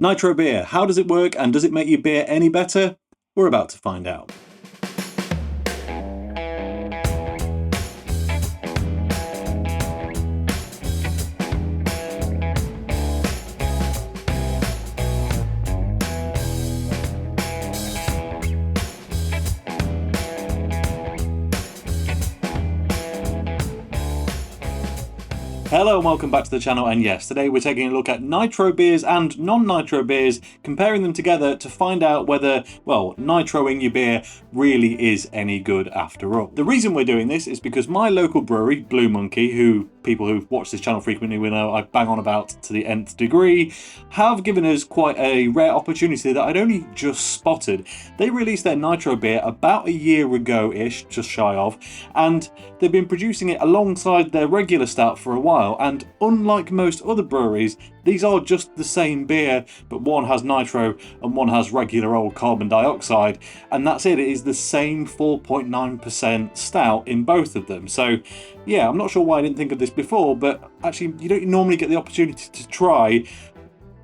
Nitro beer, how does it work and does it make your beer any better? We're about to find out. Hello and welcome back to the channel, and yes, today we're taking a look at nitro beers and non-nitro beers, comparing them together to find out whether, well, nitroing your beer really is any good after all. The reason we're doing this is because my local brewery, Blue Monkey, who people who've watched this channel frequently will know I bang on about to the nth degree, have given us quite a rare opportunity that I'd only just spotted. They released their nitro beer about a year ago-ish, just shy of, and they've been producing it alongside their regular stout for a while. And unlike most other breweries, these are just the same beer, but one has nitro and one has regular old carbon dioxide, and that's it. It is the same 4.9% stout in both of them. So yeah, I'm not sure why I didn't think of this before, but actually you don't normally get the opportunity to try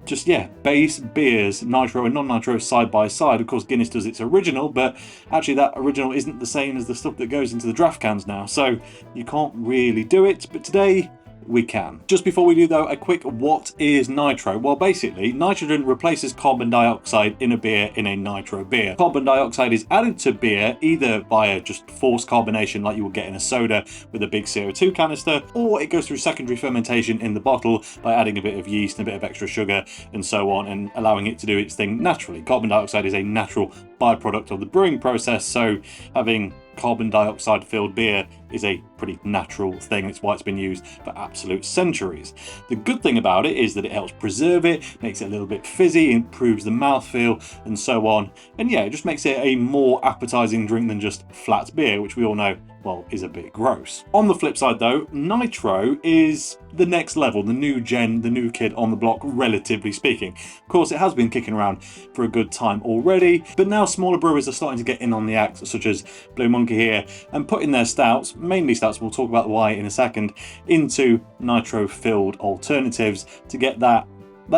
just, base beers, nitro and non-nitro side by side. Of course, Guinness does its original, but actually that original isn't the same as the stuff that goes into the draft cans now, so you can't really do it. But today we can. Just before we do though, a quick what is nitro? Well, basically, nitrogen replaces carbon dioxide in a beer in a nitro beer. Carbon dioxide is added to beer either via just forced carbonation like you will get in a soda with a big CO2 canister, or it goes through secondary fermentation in the bottle by adding a bit of yeast and a bit of extra sugar and so on, and allowing it to do its thing naturally. Carbon dioxide is a natural byproduct of the brewing process, so having carbon dioxide filled beer is a pretty natural thing. It's why it's been used for absolute centuries. The good thing about it is that it helps preserve it, makes it a little bit fizzy, improves the mouthfeel and so on. And yeah, it just makes it a more appetizing drink than just flat beer, which we all know, well, is a bit gross. On the flip side though, nitro is the next level, the new gen, the new kid on the block, relatively speaking. Of course, it has been kicking around for a good time already, but now smaller brewers are starting to get in on the act, such as Blue Monkey here, and putting their stouts, mainly stouts, we'll talk about why in a second, into nitro-filled alternatives to get that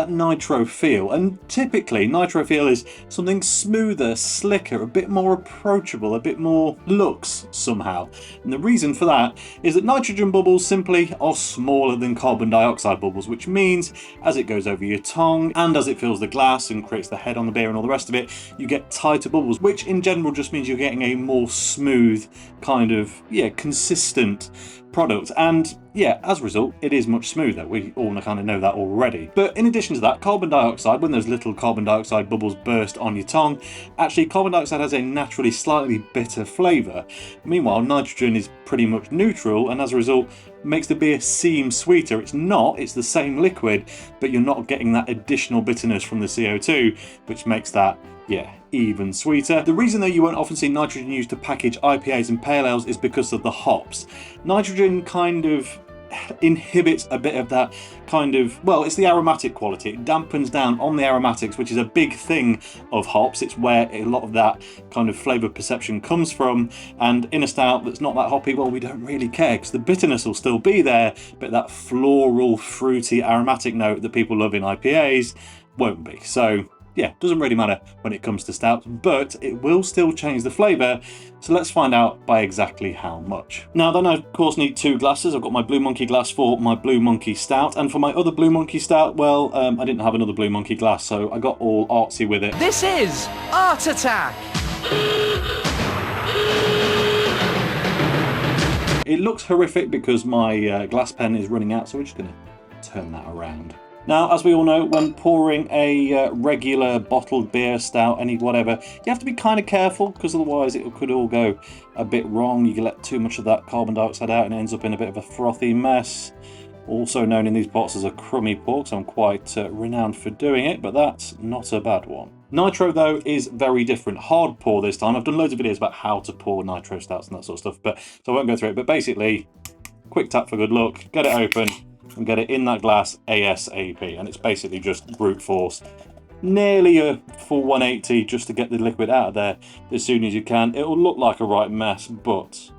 nitro feel. And typically nitro feel is something smoother, slicker, a bit more approachable, a bit more luxe somehow. And the reason for that is that nitrogen bubbles simply are smaller than carbon dioxide bubbles, which means as it goes over your tongue and as it fills the glass and creates the head on the beer and all the rest of it, you get tighter bubbles, which in general just means you're getting a more smooth kind of, consistent product. And yeah, as a result, it is much smoother. We all kind of know that already. But in addition to that, carbon dioxide, when those little carbon dioxide bubbles burst on your tongue, actually carbon dioxide has a naturally slightly bitter flavour. Meanwhile, nitrogen is pretty much neutral, and as a result, makes the beer seem sweeter. It's not, it's the same liquid, but you're not getting that additional bitterness from the CO2, which makes that, even sweeter. The reason that you won't often see nitrogen used to package IPAs and pale ales is because of the hops. Nitrogen kind of inhibits a bit of that kind of, well, it's the aromatic quality. It dampens down on the aromatics, which is a big thing of hops. It's where a lot of that kind of flavour perception comes from. And in a stout that's not that hoppy, well, we don't really care because the bitterness will still be there, but that floral, fruity, aromatic note that people love in IPAs won't be. So yeah, doesn't really matter when it comes to stouts, but it will still change the flavour. So let's find out by exactly how much. Now then, I of course need two glasses. I've got my Blue Monkey glass for my Blue Monkey stout, and for my other Blue Monkey stout, well, I didn't have another Blue Monkey glass, so I got all artsy with it. This is Art Attack! It looks horrific because my glass pen is running out, so we're just going to turn that around. Now, as we all know, when pouring a regular bottled beer, stout, any whatever, you have to be kind of careful because otherwise it could all go a bit wrong. You can let too much of that carbon dioxide out and it ends up in a bit of a frothy mess. Also known in these pots as a crummy pour, so I'm quite renowned for doing it, but that's not a bad one. Nitro, though, is very different. Hard pour this time. I've done loads of videos about how to pour nitro stouts and that sort of stuff, so I won't go through it. But basically, quick tap for good luck, get it open, and get it in that glass ASAP. And it's basically just brute force. Nearly a full 180 just to get the liquid out of there as soon as you can. It'll look like a right mess, but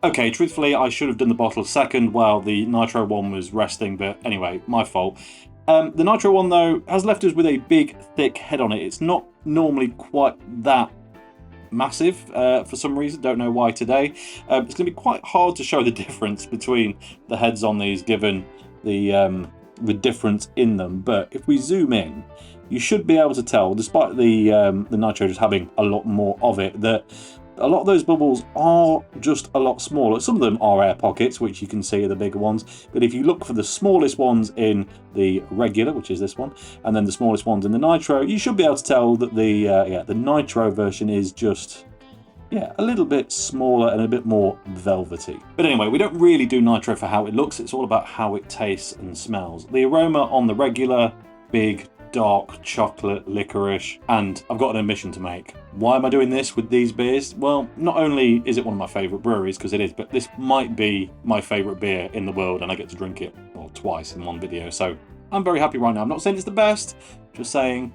Okay, truthfully, I should have done the bottle second while the Nitro one was resting, but anyway, my fault. The Nitro one, though, has left us with a big, thick head on it. It's not normally quite that massive for some reason, don't know why today. It's going to be quite hard to show the difference between the heads on these given the difference in them, but if we zoom in, you should be able to tell, despite the Nitro just having a lot more of it, that a lot of those bubbles are just a lot smaller. Some of them are air pockets, which you can see are the bigger ones, but if you look for the smallest ones in the regular, which is this one, and then the smallest ones in the Nitro, you should be able to tell that the Nitro version is just a little bit smaller and a bit more velvety. But anyway, we don't really do Nitro for how it looks, it's all about how it tastes and smells. The aroma on the regular, big, dark chocolate licorice, and I've got an admission to make. Why am I doing this with these beers? Well, not only is it one of my favourite breweries, because it is, but this might be my favourite beer in the world, and I get to drink it twice in one video, so I'm very happy right now. I'm not saying it's the best, just saying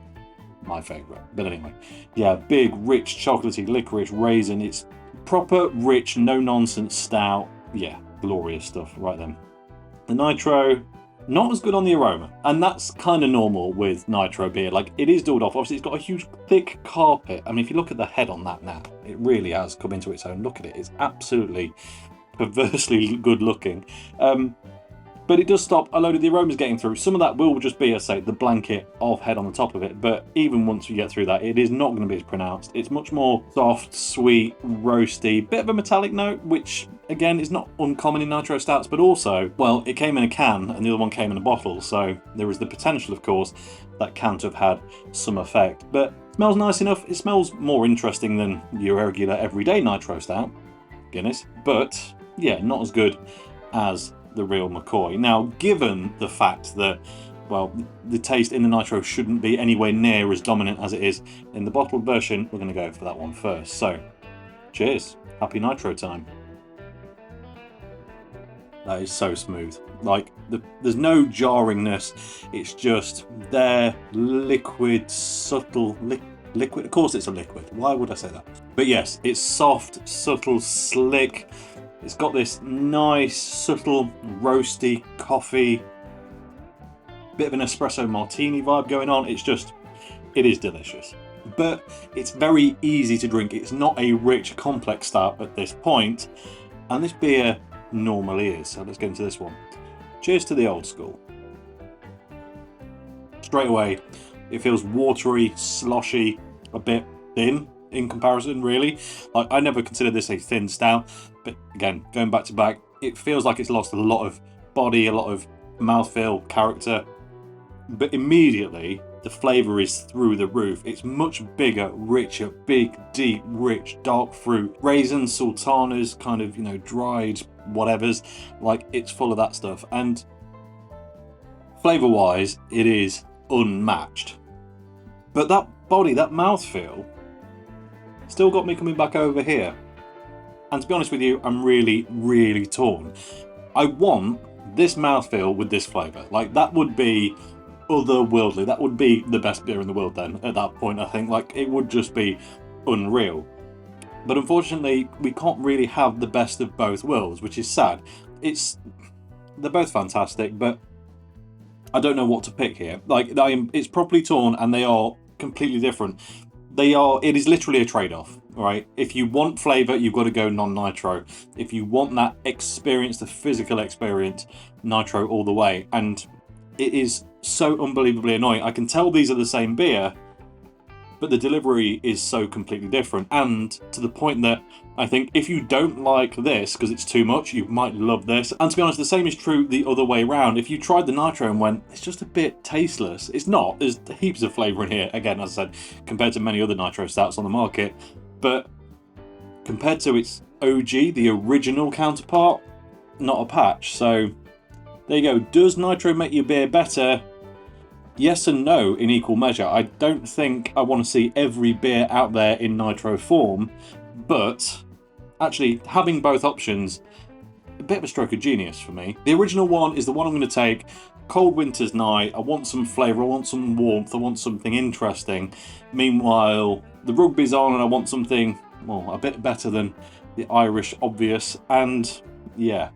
my favourite. But anyway, yeah, big, rich, chocolatey licorice raisin. It's proper, rich, no-nonsense stout. Yeah, glorious stuff right then. The Nitro, not as good on the aroma, and that's kind of normal with Nitro beer. Like, it is dulled off. Obviously, it's got a huge, thick carpet. I mean, if you look at the head on that now, it really has come into its own. Look at it. It's absolutely perversely good looking. But it does stop a load of the aromas getting through. Some of that will just be, as I say, the blanket of head on the top of it. But even once you get through that, it is not going to be as pronounced. It's much more soft, sweet, roasty, bit of a metallic note, which, again, is not uncommon in Nitro stouts. But also, well, it came in a can and the other one came in a bottle. So there is the potential, of course, that can to have had some effect. But it smells nice enough. It smells more interesting than your regular everyday Nitro stout, Guinness. But, yeah, not as good as the real McCoy. Now, given the fact that, well, the taste in the Nitro shouldn't be anywhere near as dominant as it is in the bottled version, we're going to go for that one first. So, cheers. Happy Nitro time. That is so smooth. Like, there's no jarringness. It's just there, liquid, subtle, liquid. Of course it's a liquid. Why would I say that? But yes, it's soft, subtle, slick. It's got this nice, subtle, roasty coffee, bit of an espresso martini vibe going on. It is delicious. But it's very easy to drink. It's not a rich, complex stout at this point, and this beer normally is. So let's get into this one. Cheers to the old school. Straight away, it feels watery, sloshy, a bit thin in comparison, really. Like, I never considered this a thin stout, but again, going back to back, it feels like it's lost a lot of body, a lot of mouthfeel, character, but immediately the flavour is through the roof. It's much bigger, richer, big, deep, rich, dark fruit, raisins, sultanas, kind of, dried whatevers. Like, it's full of that stuff, and flavour wise, it is unmatched. But that body, that mouthfeel, still got me coming back over here. And to be honest with you, I'm really, really torn. I want this mouthfeel with this flavour. Like, that would be otherworldly. That would be the best beer in the world then, at that point, I think. Like, it would just be unreal. But unfortunately, we can't really have the best of both worlds, which is sad. They're both fantastic, but I don't know what to pick here. Like, it's properly torn, and they are completely different. It is literally a trade-off, right? If you want flavour, you've got to go non-nitro. If you want that experience, the physical experience, nitro all the way. And it is so unbelievably annoying. I can tell these are the same beer, but the delivery is so completely different. And to the point that I think if you don't like this because it's too much, you might love this. And to be honest, the same is true the other way around. If you tried the Nitro and went, it's just a bit tasteless, it's not. There's heaps of flavour in here, again, as I said, compared to many other Nitro stouts on the market. But compared to its OG, the original counterpart, not a patch. So there you go. Does Nitro make your beer better? Yes and no in equal measure. I don't think I want to see every beer out there in Nitro form, but actually having both options, a bit of a stroke of genius for me. The original one is the one I'm going to take. Cold winter's night, I want some flavour, I want some warmth, I want something interesting. Meanwhile, the rugby's on and I want something, well, a bit better than the Irish obvious, and yeah,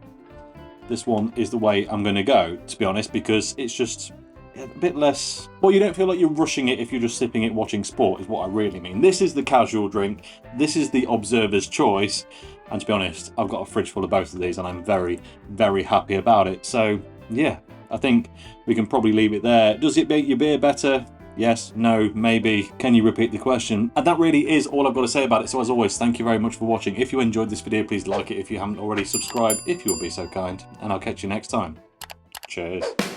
this one is the way I'm going to go, to be honest, because it's just a bit less... Well, you don't feel like you're rushing it if you're just sipping it watching sport, is what I really mean. This is the casual drink, this is the observer's choice, and to be honest, I've got a fridge full of both of these and I'm very, very happy about it. So yeah, I think we can probably leave it there. Does it make your beer better? Yes, no, maybe. Can you repeat the question? And that really is all I've got to say about it. So as always, thank you very much for watching. If you enjoyed this video, please like it. If you haven't already, subscribe if you'll be so kind. And I'll catch you next time. Cheers.